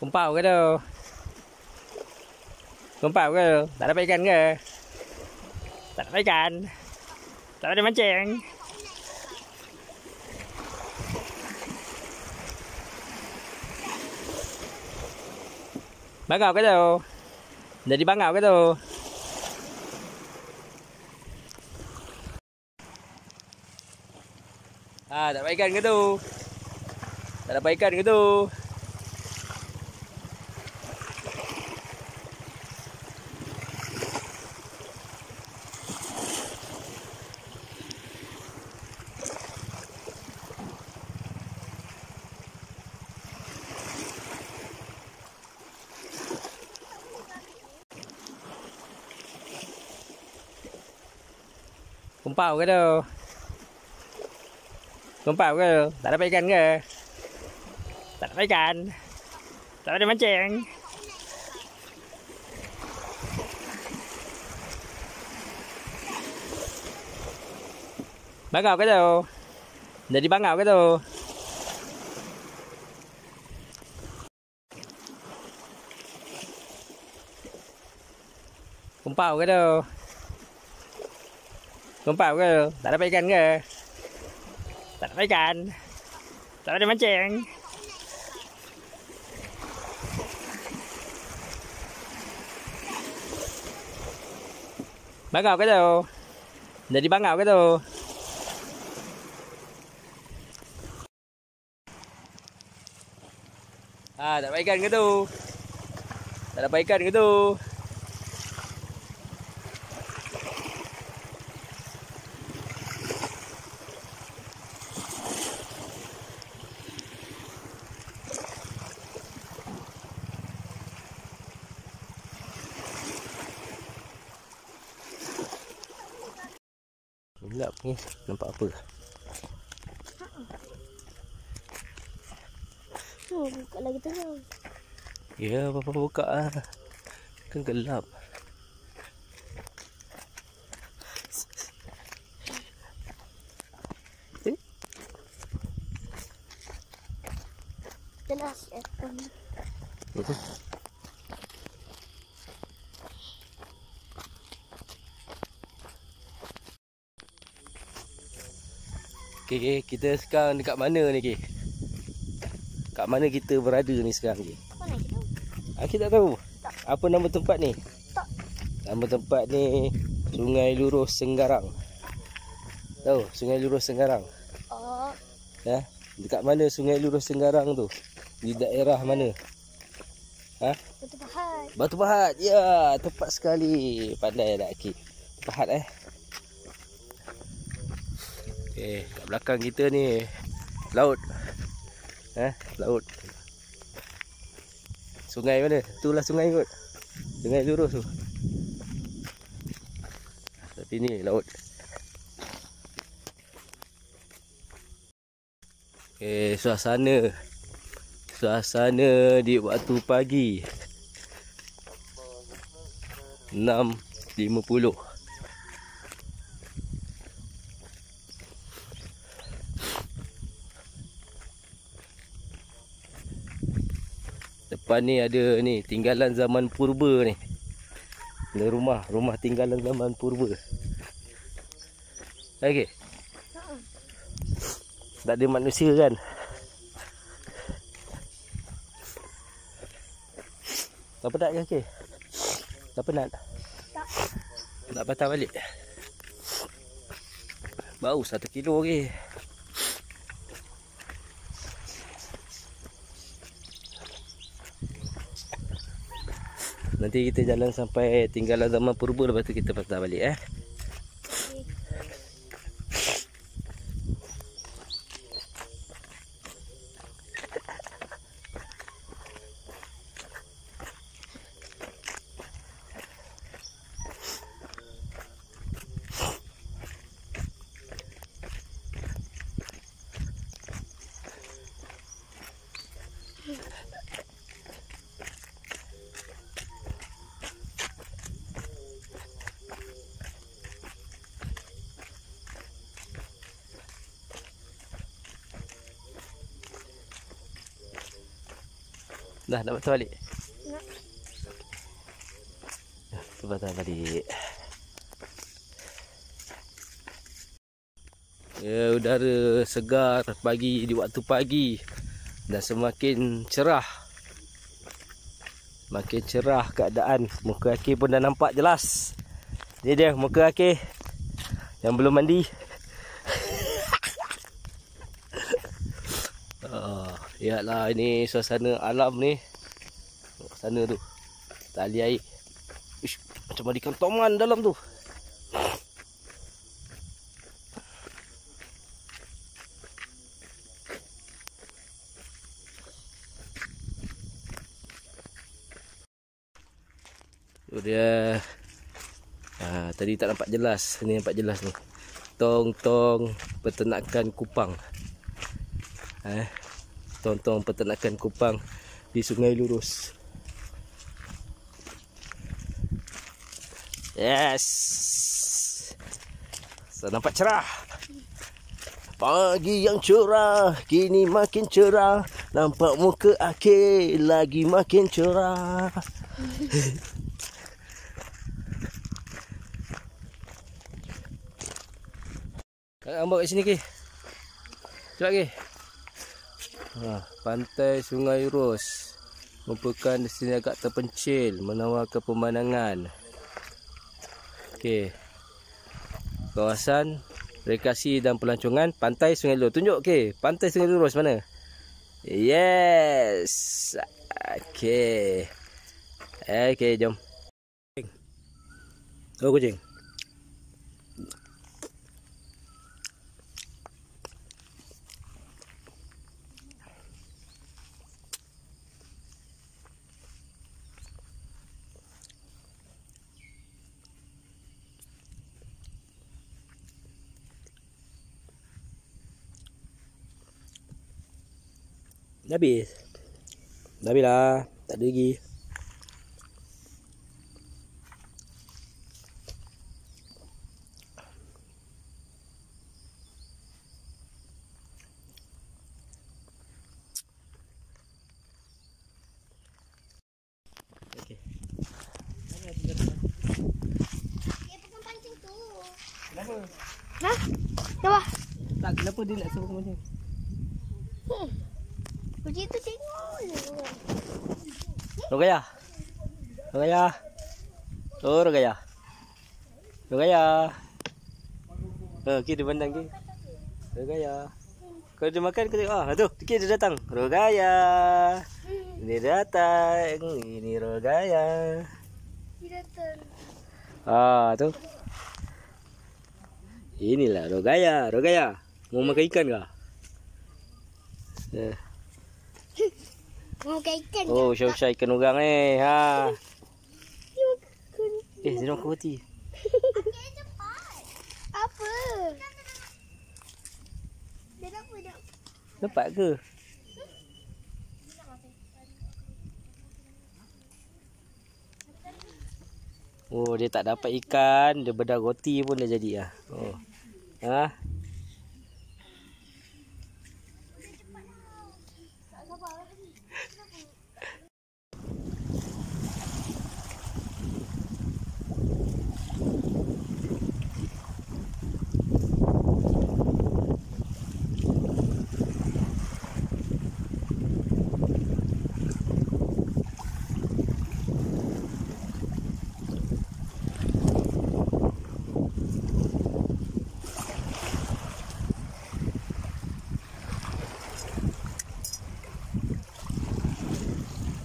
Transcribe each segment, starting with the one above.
Kumpau ke tu? Kumpau ke tu? Tak dapat ikan ke? Tak dapat ikan? Tak ada mancing? Bangau ke tu? Jadi bangau ke tu? Tak dapat ikan ke tu? Tak dapat ikan ke tu? Kumpau ke tu? Kumpau ke tu? Tak dapat ikan ke? Tak dapat ikan? Tak ada mancing? Bangau ke tu? Jadi bangau ke tu? Kumpau ke tu? Kumpau ke tu? Tak dapat ikan ke? Tak dapat ikan? Tak ada mancing? Bangau ke tu? Jadi bangau ke tu? Tak dapat ikan ke tu? Tak dapat ikan ke tu? Gelap ni, nampak apa? Buka lagi terang. Ya, apa-apa buka lah. Kan gelap. Jelas aircon. Betul. Okay, kita sekarang dekat mana ni, Ki? Kat mana kita berada ni sekarang, Ki? Mana kita? Kita tak tahu. Tak. Apa nama tempat ni? Tak. Nama tempat ni Sungai Lurus Senggarang. Tahu Sungai Lurus Senggarang? Oh. Ya, dekat mana Sungai Lurus Senggarang tu? Di daerah mana? Ha? Batu Pahat. Batu Pahat. Ya, tepat sekali. Pandai dah, Ki. Pahat Okey, kat belakang kita ni laut. Laut. Sungai mana? Itulah sungai kot. Sungai Lurus tu. Tapi ni laut. Okey, suasana di waktu pagi 6.50. Depan ni ada ni tinggalan zaman purba ni. Ada rumah tinggalan zaman purba. Okey. Tak ada manusia kan? Tak penat ke, Okey? Tak penat? Tak. Nak patah balik. Bau 1 kilo, Okey. Nanti kita jalan sampai tinggalan zaman purba, lepas tu kita patah balik Dah nak patah balik. Nak. Kita patah balik. Ya, udara segar pagi di waktu pagi dan semakin cerah. Makin cerah keadaan. Muka Akif pun dah nampak jelas. Dia muka Akif yang belum mandi. Yalah, ini suasana alam ni. Sana tu tali air. Ish, macam ada ikan toman dalam tu. Dia tadi tak nampak jelas. Ni nampak jelas ni. Tong-tong peternakan kupang. Tong-tong peternakan kupang di Sungai Lurus. Yes. So, nampak cerah. Pagi yang cerah kini makin cerah. Nampak muka Akif lagi makin cerah. Ambil kat sini ke? Cepat ke? Pantai Sungai Lurus merupakan destinasi agak terpencil, menawarkan pemandangan. Okey. Kawasan rekreasi dan pelancongan Pantai Sungai Lurus. Tunjuk ke? Pantai Sungai Lurus mana? Yes. Okey. Okey, jom. Oh, kucing. Dah habis. Dah habis lah. Tak ada lagi. Okey. Dia pegang pancing tu. Kenapa? Hah? Kenapa? Tak, kenapa dia nak suruh pancing? Pergi tu tengok je. Rogaya. Rogaya. Oh, Rogaya. Rogaya. Okey, dia pandang ke. Rogaya. Kalau dia makan, kau tengok. Tu, okey, dia datang. Rogaya. Ini datang. Ini Rogaya. Dia datang. Tu. Inilah Rogaya. Rogaya. Mau makan ikan ke? Mau makan ikan. Oh, syau-syau ikan orang ni. Ha. Dia makan. Dia makan roti. Okey, cepat. Apa? Dia nak apa dah? Dapat ke? Oh, dia tak dapat ikan. Dia bedah roti pun dah jadi lah. Oh. Ha?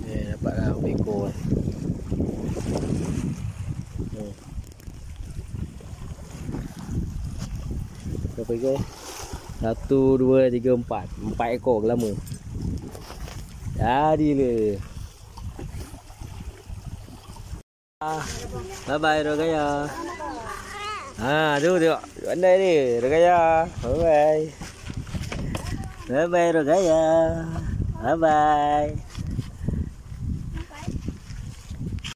Dapatlah ekor. Berapa ekor? 1, 2, 3, 4. 4 ekor lama. Jadilah. Bye bye Rogaya. Tu tengok. Pandai ni Rogaya. Bye bye. Bye bye Rogaya. Bye bye.